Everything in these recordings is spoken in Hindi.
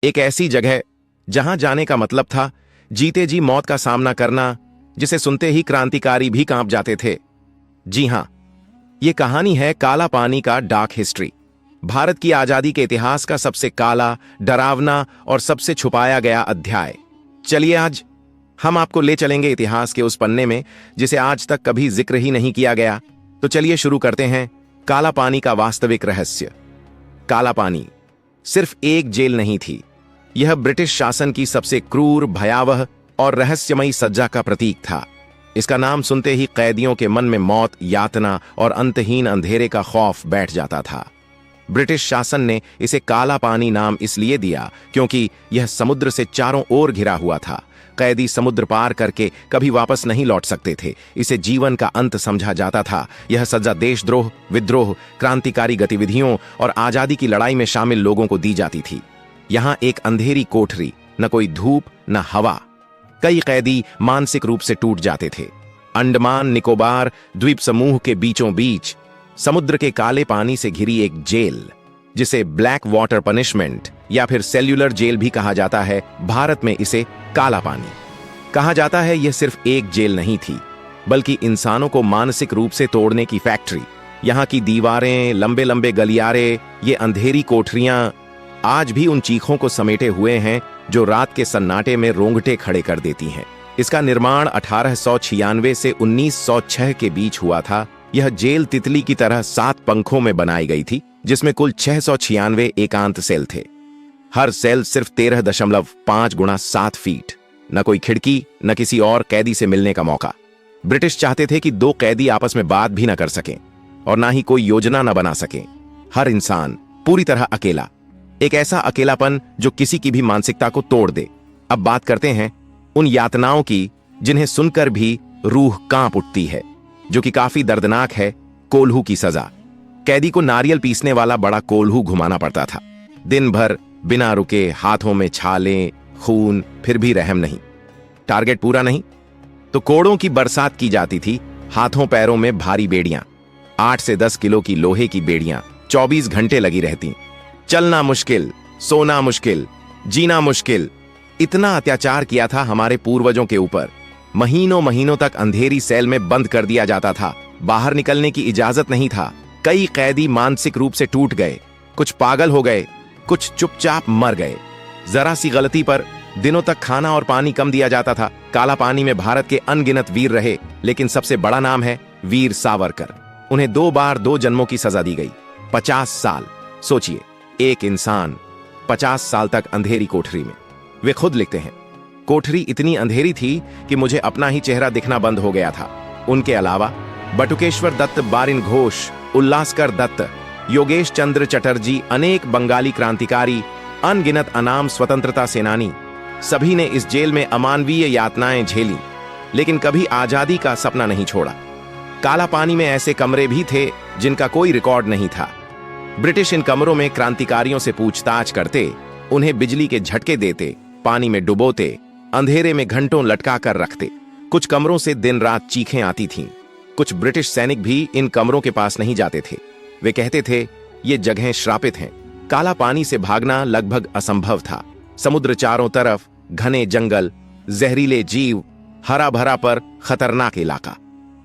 एक ऐसी जगह जहां जाने का मतलब था जीते जी मौत का सामना करना, जिसे सुनते ही क्रांतिकारी भी कांप जाते थे। जी हां, यह कहानी है काला पानी का डार्क हिस्ट्री, भारत की आजादी के इतिहास का सबसे काला, डरावना और सबसे छुपाया गया अध्याय। चलिए आज हम आपको ले चलेंगे इतिहास के उस पन्ने में जिसे आज तक कभी जिक्र ही नहीं किया गया। तो चलिए शुरू करते हैं काला पानी का वास्तविक रहस्य। काला पानी सिर्फ एक जेल नहीं थी, यह ब्रिटिश शासन की सबसे क्रूर, भयावह और रहस्यमयी सज्जा का प्रतीक था। इसका नाम सुनते ही कैदियों के मन में मौत, यातना और अंतहीन अंधेरे का खौफ बैठ जाता था। ब्रिटिश शासन ने इसे काला पानी नाम इसलिए दिया क्योंकि यह समुद्र से चारों ओर घिरा हुआ था। कैदी समुद्र पार करके कभी वापस नहीं लौट सकते थे। इसे जीवन का अंत समझा जाता था। यह सजा देशद्रोह, विद्रोह, क्रांतिकारी गतिविधियों और आजादी की लड़ाई में शामिल लोगों को दी जाती थी। यहां एक अंधेरी कोठरी, न कोई धूप न हवा। कई कैदी मानसिक रूप से टूट जाते थे। अंडमान निकोबार द्वीप समूह के बीचों बीच समुद्र के काले पानी से घिरी एक जेल, जिसे ब्लैक वाटर पनिशमेंट या फिर सेल्यूलर जेल भी कहा जाता है, भारत में इसे काला पानी कहा जाता है। यह सिर्फ एक जेल नहीं थी, बल्कि इंसानों को मानसिक रूप से तोड़ने की फैक्ट्री। यहां की दीवारें, लंबे लंबे गलियारे, ये अंधेरी कोठरियां आज भी उन चीखों को समेटे हुए हैं जो रात के सन्नाटे में रोंगटे खड़े कर देती हैं। इसका निर्माण 1896 से 1906 के बीच हुआ था। यह जेल तितली की तरह 7 पंखों में बनाई गई थी, जिसमें कुल 696 एकांत सेल थे। हर सेल सिर्फ 13.5 गुणा 7 फीट। न कोई खिड़की, न किसी और कैदी से मिलने का मौका। ब्रिटिश चाहते थे कि 2 कैदी आपस में बात भी न कर सकें और ना ही कोई योजना न बना सकें। हर इंसान पूरी तरह अकेला, एक ऐसा अकेलापन जो किसी की भी मानसिकता को तोड़ दे। अब बात करते हैं उन यातनाओं की जिन्हें सुनकर भी रूह कांप उठती है, जो कि काफी दर्दनाक है। कोल्हू की सजा। कैदी को नारियल पीसने वाला बड़ा कोल्हू घुमाना पड़ता था। दिन भर बिना रुके, हाथों में छाले, खून, फिर भी रहम नहीं। टारगेट पूरा नहीं तो कोड़ों की बरसात की जाती थी। हाथों पैरों में भारी बेड़ियां, 8 से 10 किलो की लोहे की बेड़ियां 24 घंटे लगी रहती। चलना मुश्किल, सोना मुश्किल, जीना मुश्किल। इतना अत्याचार किया था हमारे पूर्वजों के ऊपर। महीनों महीनों तक अंधेरी सेल में बंद कर दिया जाता था। बाहर निकलने की इजाजत नहीं था। कई कैदी मानसिक रूप से टूट गए, कुछ पागल हो गए, कुछ चुपचाप मर गए। जरा सी गलती पर दिनों तक खाना और पानी कम दिया जाता था। काला पानी में भारत के अनगिनत वीर रहे, लेकिन सबसे बड़ा नाम है वीर सावरकर। उन्हें 2 बार 2 जन्मों की सजा दी गई। 50 साल। सोचिए, एक इंसान 50 साल तक अंधेरी कोठरी में। वे खुद लिखते हैं, कोठरी इतनी अंधेरी थी कि मुझे अपना ही चेहरा दिखना बंद हो गया था। उनके अलावा बटुकेश्वर दत्त, बारिन घोष, उल्लासकर दत्त, योगेश चंद्र चटर्जी, अनेक बंगाली क्रांतिकारी, अनगिनत अनाम स्वतंत्रता सेनानी, सभी ने इस जेल में अमानवीय यातनाएं झेली, लेकिन कभी आजादी का सपना नहीं छोड़ा। काला पानी में ऐसे कमरे भी थे जिनका कोई रिकॉर्ड नहीं था। ब्रिटिश इन कमरों में क्रांतिकारियों से पूछताछ करते, उन्हें बिजली के झटके देते, पानी में डुबोते, अंधेरे में घंटों लटका कर रखते। कुछ कमरों से दिन रात चीखें आती थीं। कुछ ब्रिटिश सैनिक भी इन कमरों के पास नहीं जाते थे। वे कहते थे, ये जगहें श्रापित हैं। काला पानी से भागना लगभग असंभव था। समुद्र चारों तरफ, घने जंगल, जहरीले जीव, हरा भरा पर खतरनाक इलाका।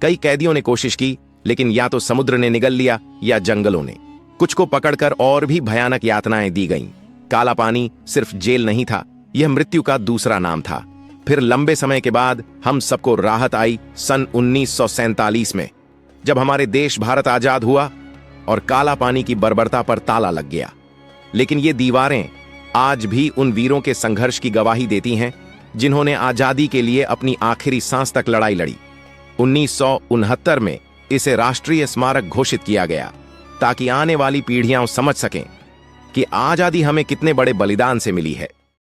कई कैदियों ने कोशिश की, लेकिन या तो समुद्र ने निगल लिया या जंगलों ने। कुछ को पकड़कर और भी भयानक यातनाएं दी गईं। काला पानी सिर्फ जेल नहीं था, यह मृत्यु का दूसरा नाम था। फिर लंबे समय के बाद हम सबको राहत आई सन 1947 में, जब हमारे देश भारत आजाद हुआ और काला पानी की बर्बरता पर ताला लग गया। लेकिन ये दीवारें आज भी उन वीरों के संघर्ष की गवाही देती हैं जिन्होंने आजादी के लिए अपनी आखिरी सांस तक लड़ाई लड़ी। 1969 में इसे राष्ट्रीय स्मारक घोषित किया गया, ताकि आने वाली पीढ़ियां समझ सकें कि आजादी हमें कितने बड़े बलिदान से मिली है।